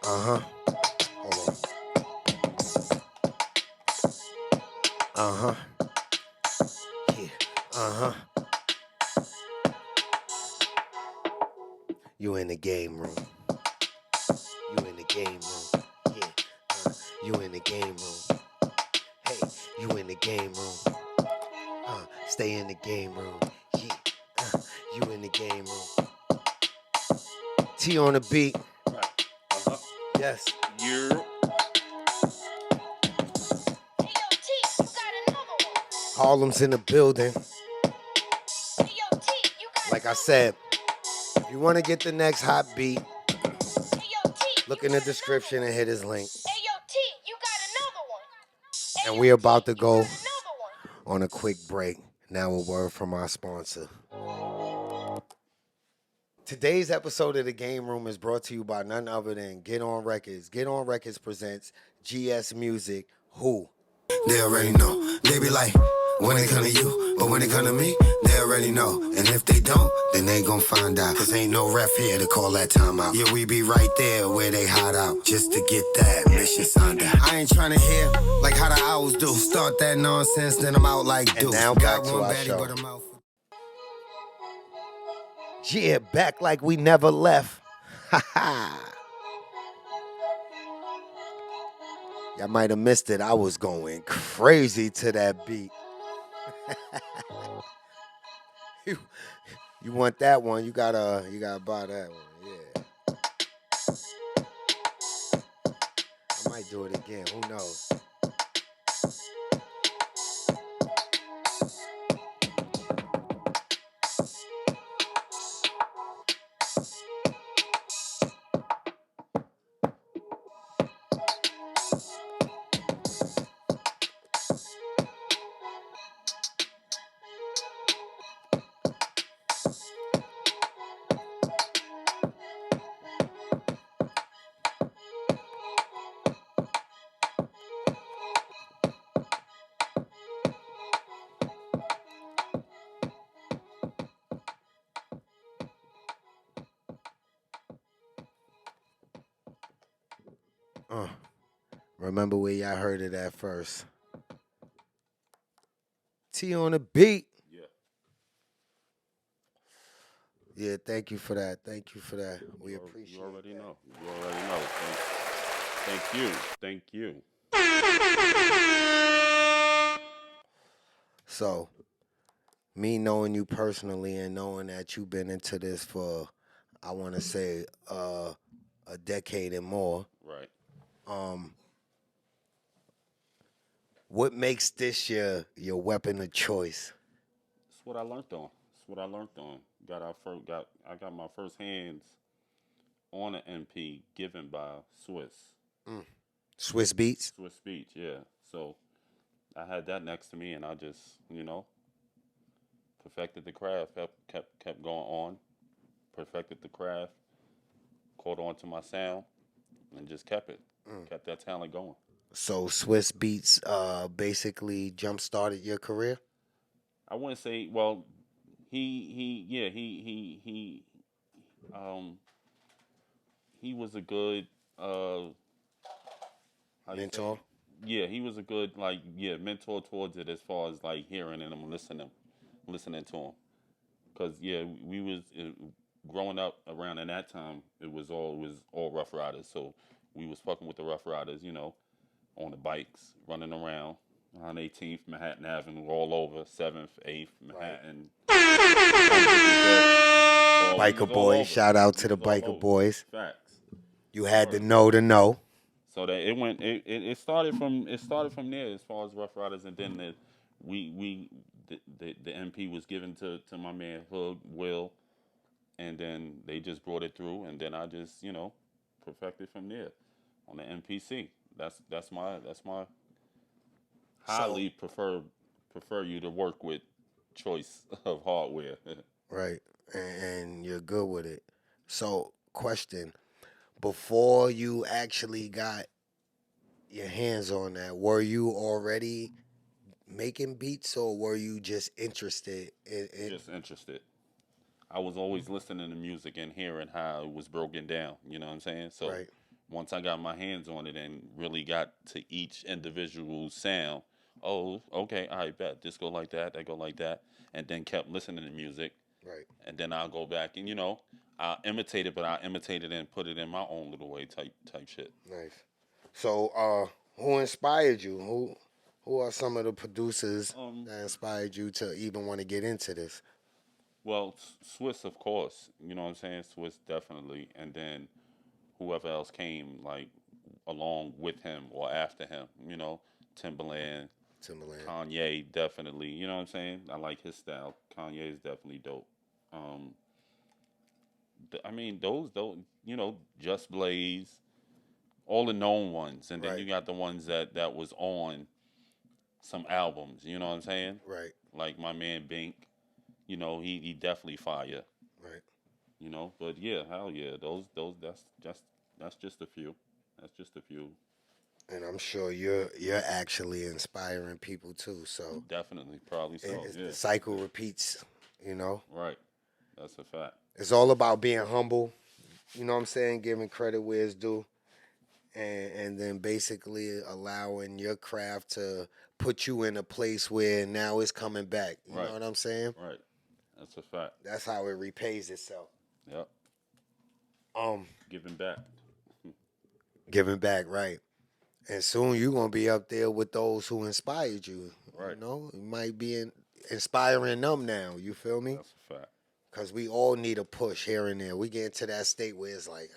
Uh-huh. Hold on. Uh-huh. Yeah. Uh-huh. You in the game room. You in the game room. Yeah. You in the game room. Hey, you in the game room. Stay in the game room. Yeah. You in the game room. T on the beat. Right. Uh-huh. Yes. You. Hey, yo, T, you got another one. Harlem's in the building. Hey, yo, T, you got Like I another said, if you want to get the next hot beat, one. Hey, yo, T, look you in the got description another and hit his link. one. Hey, yo, T, you got another one. Hey, And yo, we're about T, to you go got another one. on a quick break. Now a word from our sponsor. Today's episode of The Game Room is brought to you by none other than Get On Records. Get On Records presents GSMUZIK, Who? They already know. They be like, when it come to you, but when it come to me, they already know. And if they don't, then they gon' find out. Cause ain't no ref here to call that time out. Yeah, we be right there where they hide out. Just to get that mission signed out. I ain't tryna hear like how the owls do. Start that nonsense, then I'm out like And Deuce. now back Got to one our baddie, show. but I'm out. Yeah, back like we never left. Ha ha. Y'all might have missed it. I was going crazy to that beat. You want that one? You gotta buy that one. Yeah. I might do it again. Who knows? Remember where y'all heard it at first. T on the beat. Yeah. Yeah, thank you for that. Thank you for that. We appreciate You already that. know. You already know. Thank you. Thank you. So, me knowing you personally and knowing that you've been into this for, I want to say, a decade and more. Right. What makes this your weapon of choice? That's what I learned on. That's what I learned on. I got my first hands on an MP given by Swiss. Swiss Beats. Swiss Beach, yeah. So I had that next to me, and I just, perfected the craft. Kept going on. Perfected the craft. Caught on to my sound, and just kept it. Kept that talent going. So Swiss Beats basically jump started your career. I wouldn't say. Well, um he was a good how you say Mentor. it? Yeah, he was a good mentor towards it as far as like hearing and listening to him. Cause we was growing up around in that time. It was all Rough Riders, so we was fucking with the Rough Riders, on the bikes, running around on 18th Manhattan Avenue, all over 7th, 8th Manhattan. We was Biker all boys. over. Shout out to We the was all biker over. boys. Facts. You had Word. to know to know. So that it went. It started from there as far as Rough Riders, and then the MP was given to my man Hood Will, and then they just brought it through, and then I just perfected from there on the MPC. That's my highly prefer you to work with choice of hardware. Right. And you're good with it. So, question. Before you actually got your hands on that, were you already making beats or were you just interested in Just interested. I was always listening to music and hearing how it was broken down. You know what I'm saying? So Right. once I got my hands on it and really got to each individual sound, oh, okay, I bet this go like that go like that, and then kept listening to music, Right. and then I'll go back and I imitate it, but I imitate it and put it in my own little way type shit. Nice. So, who inspired you? Who are some of the producers that inspired you to even want to get into this? Well, Swiss, of course, you know what I'm saying. Swiss definitely, and then whoever else came like along with him or after him, Timbaland, Timberland. Kanye, definitely. You know what I'm saying? I like his style. Kanye is definitely dope. I mean, those, Just Blaze, all the known ones, and then Right. you got the ones that was on some albums. You know what I'm saying? Right. Like my man Bink, he definitely fire. Right. But yeah, hell yeah, those that's just a few. That's just a few. And I'm sure you're actually inspiring people too. So Definitely, probably so. Yeah. the cycle repeats. You know, Right. That's a fact. it's all about being humble. You know what I'm saying? Giving credit where it's due, and then basically allowing your craft to put you in a place where now it's coming back. You Right. know what I'm saying? Right. That's a fact. That's how it repays itself. Yep. Giving back. Giving back, right? And soon you're gonna be up there with those who inspired you. Right. You might be inspiring them now. You feel me? That's a fact. Because we all need a push here and there. We get into that state where it's like,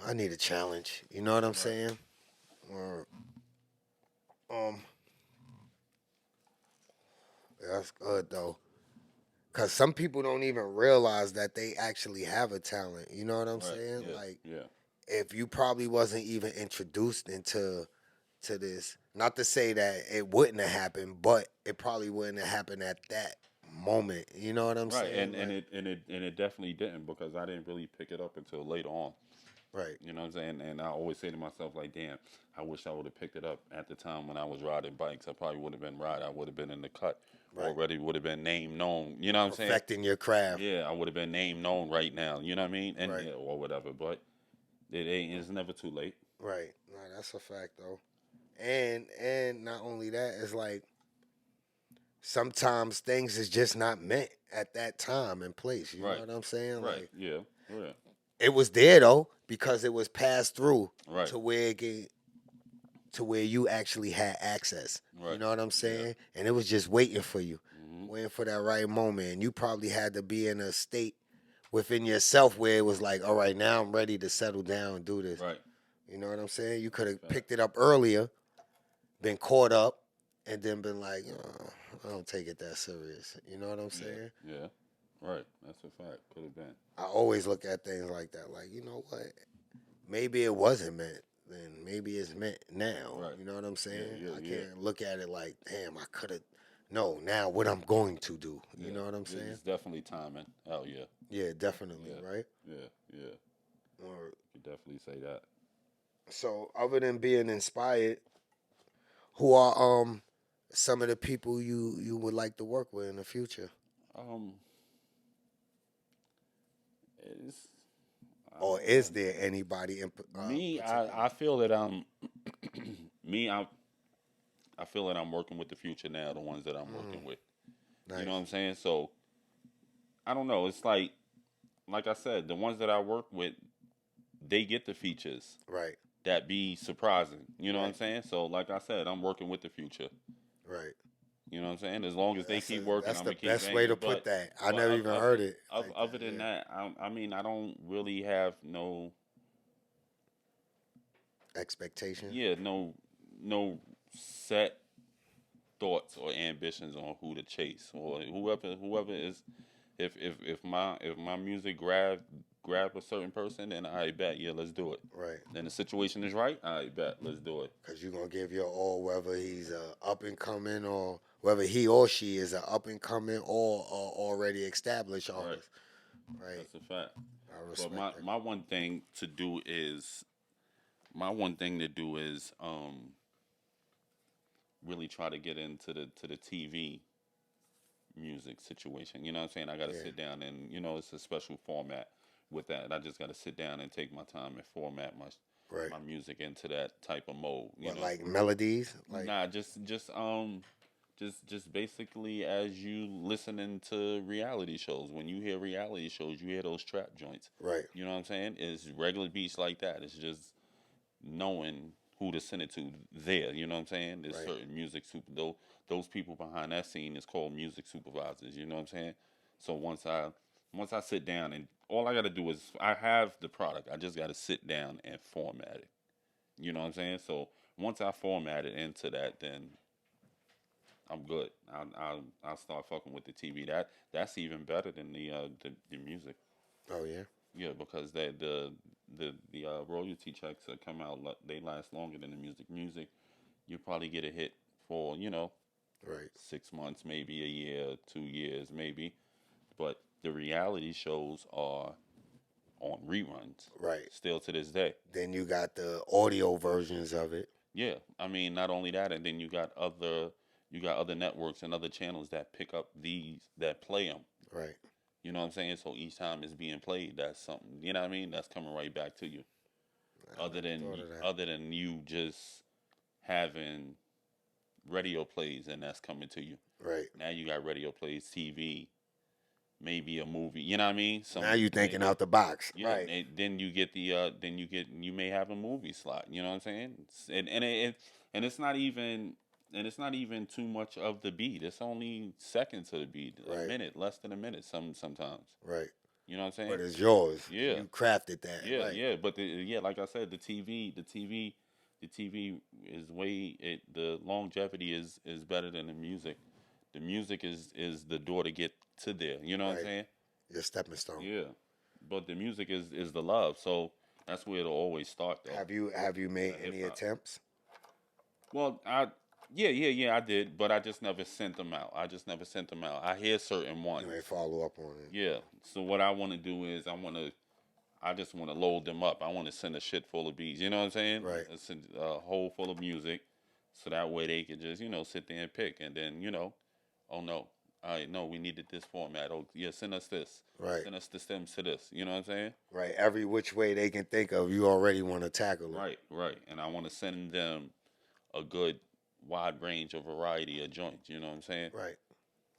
I need a challenge. You know what I'm saying? Or, that's good though. Because some people don't even realize that they actually have a talent. You know what I'm saying? Yeah. Like, Yeah. if you probably wasn't even introduced into this, not to say that it wouldn't have happened, but it probably wouldn't have happened at that moment. You know what I'm Right. saying? And it definitely didn't because I didn't really pick it up until later on. Right. You know what I'm saying? And I always say to myself, like, damn, I wish I would have picked it up at the time when I was riding bikes. I probably would have been riding. I would have been in the cut. Right. Already would have been name known. You know what I'm saying? Perfecting your craft. Yeah, I would have been name known right now. You know what I mean? And Right. or whatever. But It ain't. It's never too late. Right. No, that's a fact though. And not only that, it's like sometimes things is just not meant at that time and place. You know Right. what I'm saying? Right. Like Yeah. Right. it was there though because it was passed through Right. to where to where you actually had access. You Right. know what I'm Yeah. saying? And it was just waiting for you, Hmm. waiting for that right moment. And you probably had to be in a state within yourself where it was like, all right, now I'm ready to settle down and do this. Right. You know what I'm saying? You could have Fact. picked it up earlier, been caught up, and then been like, I don't take it that serious. You know what I'm saying? Yeah. Right. That's a fact. Could have been. I always look at things like that. Like, you know what? Maybe it wasn't meant. Then maybe it's meant now. Right. You know what I'm saying? Yeah, I yeah. can't look at it like, damn, I could have. No, now what I'm going to do. You Yeah. know what I'm saying? It's definitely timing. Hell yeah. Yeah, definitely, Yeah. right? Yeah. Yeah. Or, You definitely say that. so, other than being inspired, who are some of the people you would like to work with in the future? Um. It's. Or is there anybody in Me, particular? I feel that I'm me. I feel that I'm working with the future now. The ones that I'm working with. Nice. You know what I'm saying? So I don't know. It's like I said, the ones that I work with, they get the features Right, that be surprising. You know what I'm Right. saying? So like I said, I'm working with the future. right. You know what I'm saying? As long as they keep working, That's I'm the gonna keep best banging. way to put But, that. I but never even heard it. like Other than yeah. that, I mean, I don't really have no, Expectation. no set thoughts or ambitions on who to chase or whoever is. If my music grab a certain person, then I bet, yeah, let's do it. Right. Then the situation is right, I bet, let's do it. Because you're going to give your all, whether he's up and coming or whether he or she is a up and coming or already established Right. artist. Right. That's a fact. I But respect that. my one thing to do is really try to get into the TV music situation. You know what I'm saying? I got to Yeah. sit down and it's a special format with that. I just got to sit down and take my time and format Right. my music into that type of mode. You What, know, like melodies? Like, nah, just basically as you listening to reality shows. When you hear reality shows, you hear those trap joints. right. You know what I'm saying? It's regular beats like that. It's just knowing who to send it to there. You know what I'm saying? There's Right. certain music those people behind that scene is called music supervisors. You know what I'm saying? So once I sit down and all I got to do is I have the product. I just got to sit down and format it. You know what I'm saying? So once I format it into that, then I'm good. I'll start fucking with the TV. That's even better than the music. Oh, yeah. Yeah, because the royalty checks that come out, they last longer than the music. Music, you probably get a hit for Right. 6 months, maybe a year, 2 years, maybe. But the reality shows are on reruns Right. still to this day. Then you got the audio versions of it. Yeah, I mean, not only that, and then you got other networks and other channels that pick up these that play them. Right. You know what I'm saying? So each time it's being played, that's something. You know what I mean? That's coming right back to you. I Other never than thought of that. other than you just having radio plays and that's coming to you. Right. Now you got radio plays, TV, maybe a movie. You know what I mean? Now you thinking maybe- out the box. Yeah, Right. and then you may have a movie slot. You know what I'm saying? And it's not even too much of the beat. It's only seconds of the beat, a Right. minute, less than a minute. Sometimes. Right. You know what I'm saying? But it's yours. Yeah. You crafted that. Yeah, Right. yeah, but like I said, the TV is the longevity is better than the music. The music is the door to get to there. You know what I'm Right. saying? Your stepping stone. Yeah, but the music is the love. So that's where it'll always start. Though. Have you made any Hip-hop. attempts? Well, I did, but I just never sent them out. I hear certain ones. You ain't follow up on it. Yeah. So what I want to do is I just want to load them up. I want to send a shit full of beats. You know what I'm saying? Right. Send a hole full of music, so that way they can just sit there and pick, and then oh no, all right, no, we needed this format. Oh, yeah, send us this. Right. Send us the stems to this. You know what I'm saying? Right. Every which way they can think of, you already want to tackle it. Right, right. And I want to send them a good wide range of variety of joints. You know what I'm saying? Right.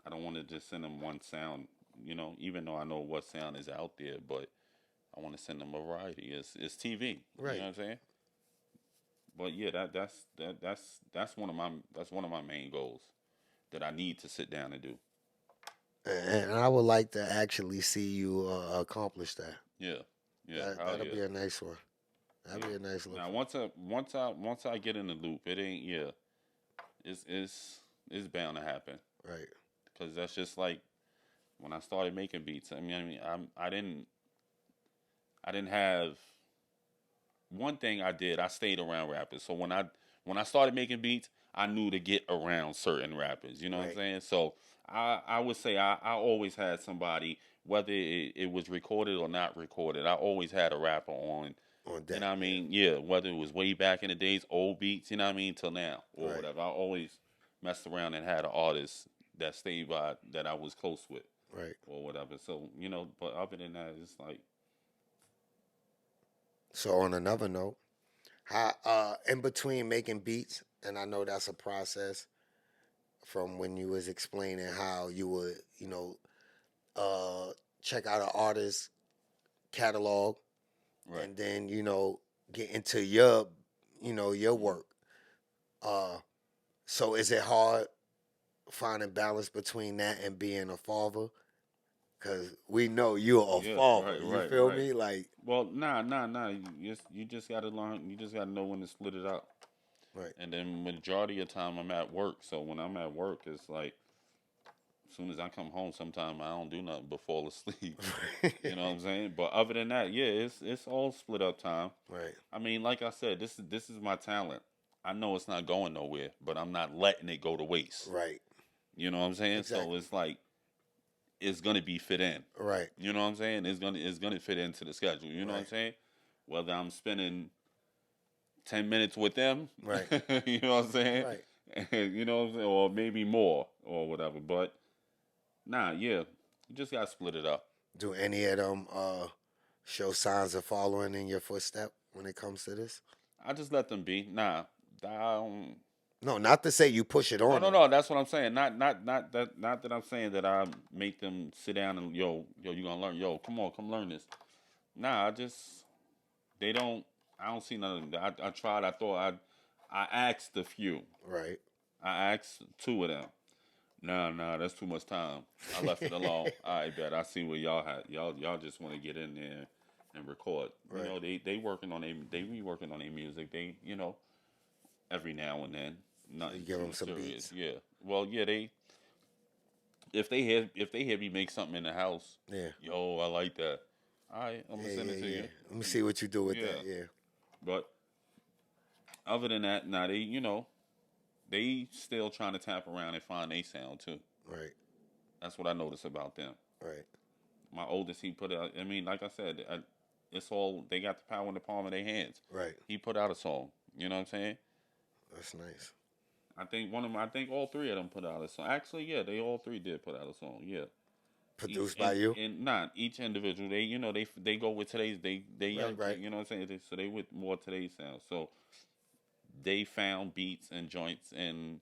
I don't want to just send them one sound. You know, even though I know what sound is out there, but I want to send them a variety. It's TV. Right. You know what I'm saying? But yeah, that's one of my main goals that I need to sit down and do. And I would like to actually see you accomplish that. Yeah, yeah. That'll be a nice one. That'd be a nice look. Now once I get in the loop, it ain't it's bound to happen. Right. Because that's just like when I started making beats. I didn't have one thing I did. I stayed around rappers. So when I started making beats, I knew to get around certain rappers. You know what I'm saying? So I would say I always had somebody, whether it was recorded or not recorded. I always had a rapper on. That, you know what I mean? Yeah, whether it was way back in the days, old beats, you know what I mean, till now or whatever. I always messed around and had an artist that stayed by that I was close with. Right. Or whatever. So, but other than that, it's like. So on another note, how in between making beats, and I know that's a process from when you was explaining how you would, check out an artist's catalog, Right. and then, get into your work. So is it hard finding balance between that and being a father? Because we know you're a father. You feel me? Like, well, nah. You just gotta learn. You just gotta know when to split it up. right. And then majority of the time I'm at work. So when I'm at work, it's like as soon as I come home, sometimes I don't do nothing but fall asleep. You know what I'm saying? But other than that, yeah, it's all split up time. Right. I mean, like I said, this is my talent. I know it's not going nowhere, but I'm not letting it go to waste. Right. You know what I'm saying? Exactly. So it's like it's gonna be fit in. Right. You know what I'm saying? It's gonna fit into the schedule. You know what I'm saying? Whether I'm spending 10 minutes with them, right? You know what I'm saying? Right. You know what I'm saying? Or maybe more or whatever. But nah, yeah, you just gotta split it up. Do any of them show signs of following in your footstep when it comes to this? I just let them be. Nah, I don't. No, not to say you push it on. No. That's what I'm saying. Not that I'm saying that I make them sit down and yo, you gonna learn. Yo, come on, come learn this. Nah, they don't. I don't see none of them. I tried. I thought I asked a few. Right. I asked 2 of them. Nah, that's too much time. I left it alone. I bet. I see what y'all had. Y'all just want to get in there and record. Right. You know, they working on they be working on their music. They, every now and then. Nothing you give them some serious. beats. Yeah. Well, yeah, if they hear me make something in the house. Yeah. Yo, I like that. All right, I'm gonna send it to you. Let me see what you do with that. Yeah. But other than that, nah, they still trying to tap around and find a sound too. Right. That's what I notice about them. Right. My oldest, he put out. I mean, like I said, it's all they got the power in the palm of their hands. Right. He put out a song. You know what I'm saying? That's nice. I think all 3 of them put out a song. Actually, yeah, they all 3 did put out a song. Yeah. Produced by you? And not each individual. They go with today's. They young. Right. You know what I'm saying? So they with more today's sound. So they found beats and joints and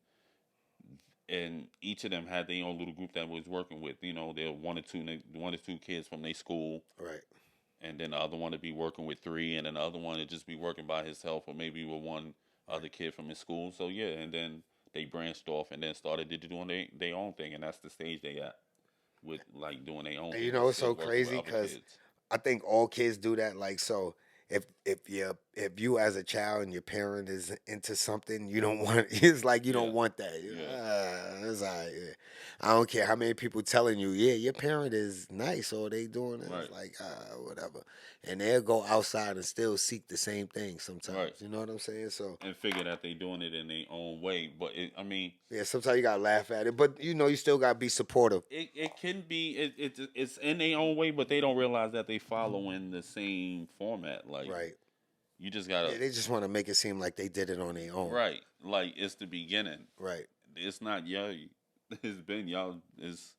each of them had their own little group that was working with. They're one or two kids from their school. Right. And then the other one to be working with 3, and then the other one to just be working by himself, or maybe with one other kid from his school. So yeah, and then they branched off and then started doing their own thing, and that's the stage they at with like doing their own. And thing, it's so crazy because I think all kids do that. Like, so if you as a child and your parent is into something, you don't want. It's like you don't want that. It's like, I don't care how many people telling you, your parent is nice or they doing it. Right. It's like whatever, and they'll go outside and still seek the same thing sometimes. Right. You know what I'm saying? So and figure that they doing it in their own way, but sometimes you gotta laugh at it, but you still gotta be supportive. It can be it's in their own way, but they don't realize that they following the same format. Like, right. You just gotta. They just want to make it seem like they did it on their own. Right. Like it's the beginning. Right. It's not It's been y'all is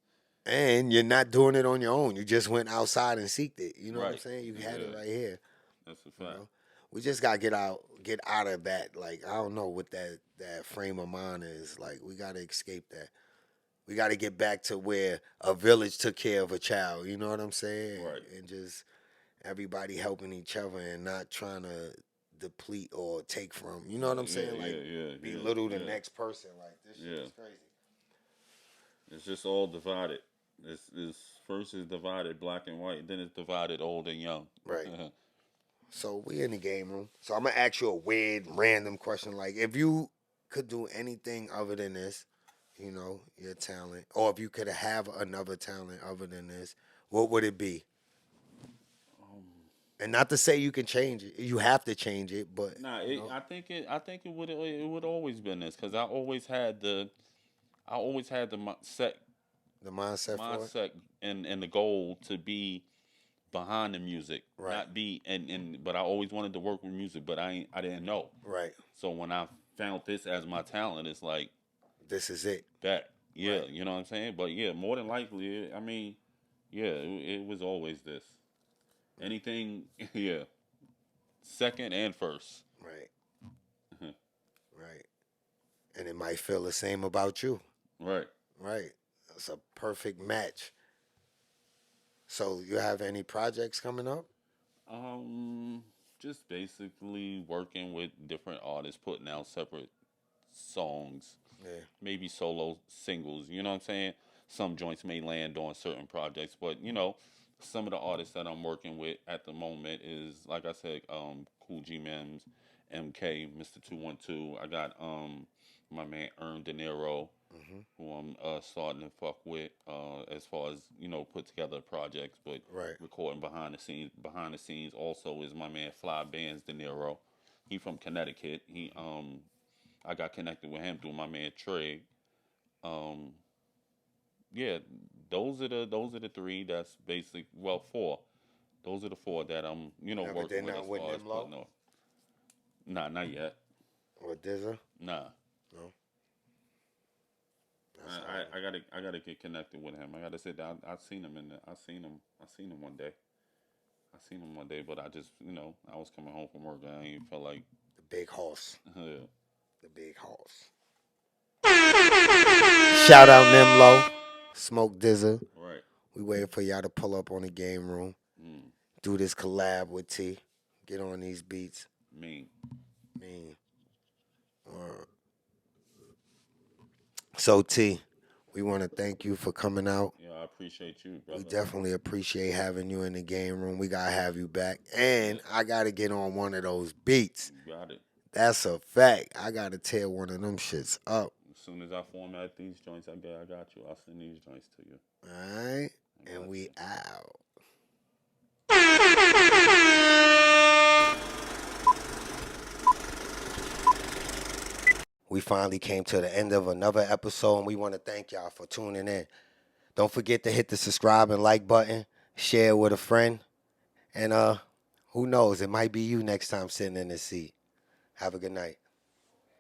And you're not doing it on your own. You just went outside and seeked it. You know what I'm right. saying? You had it Yeah, right here. that's a You fact. know, we just gotta get out of that. Like I don't know what that frame of mind is. Like we gotta escape that. We gotta get back to where a village took care of a child. You know what I'm saying? Right. And just everybody helping each other and not trying to deplete or take from. You know what I'm saying? Like belittle the next person. Like this shit Yeah. is crazy. It's just all divided. It's first is divided black and white, then it's divided old and young. Right. So we in the game room. So I'm gonna ask you a weird, random question. Like, if you could do anything other than this, you know, your talent, or if you could have another talent other than this, what would it be? And not to say you can change it, you have to change it, but Nah, you know, I think it would always been this because I always had the the mindset for it. mindset and the goal to be behind the music, Right. not be and but I always wanted to work with music, but I didn't know. Right. So when I found this as my talent, it's like This is it. that. Yeah, Right. you know what I'm saying? But yeah, more than likely, I mean, yeah, it was always this. Anything, yeah, second and first. Right. Right. And it might feel the same about you. Right. Right. It's a perfect match. So you have any projects coming up? Just basically working with different artists, putting out separate songs, Yeah. maybe solo singles. You know what I'm saying? Some joints may land on certain projects, but you know, some of the artists that I'm working with at the moment is like I said, Cool G Mims, MK, Mr. 212. I got my man Earn De Niro, Mm-hmm. who I'm starting to fuck with as far as you know put together projects, but Right. recording behind the scenes. Behind the scenes also is my man Fly Bands De Niro. He from Connecticut. He I got connected with him through my man Trey. Um, yeah, those are the three. That's basic. Well, four. Those are the four that I'm you know Never working did with not as with far as Nimlo putting on. Nah, not yet. or Dizza? Nah. No. That's all right. I gotta get connected with him. I gotta sit down. I seen him I seen him one day. I seen him one day, but I just you know I was coming home from work. And I ain't felt like The big horse. yeah. The big horse. Shout out Nimlo. Smoke Dizza. Right. We waiting for y'all to pull up on the game room. Mm, Do this collab with T. Get on these beats. mean. Man. So T, we want to thank you for coming out. Yeah, I appreciate you, brother. We definitely appreciate having you in the game room. We gotta have you back. And I gotta get on one of those beats. You got it. That's a fact. I gotta tear one of them shits up. As soon as I format these joints, I got you. I'll send these joints to you. Alright? I And got we you. out. We finally came to the end of another episode, and we want to thank y'all for tuning in. Don't forget to hit the subscribe and like button, share it with a friend, and who knows, it might be you next time sitting in the seat. Have a good night.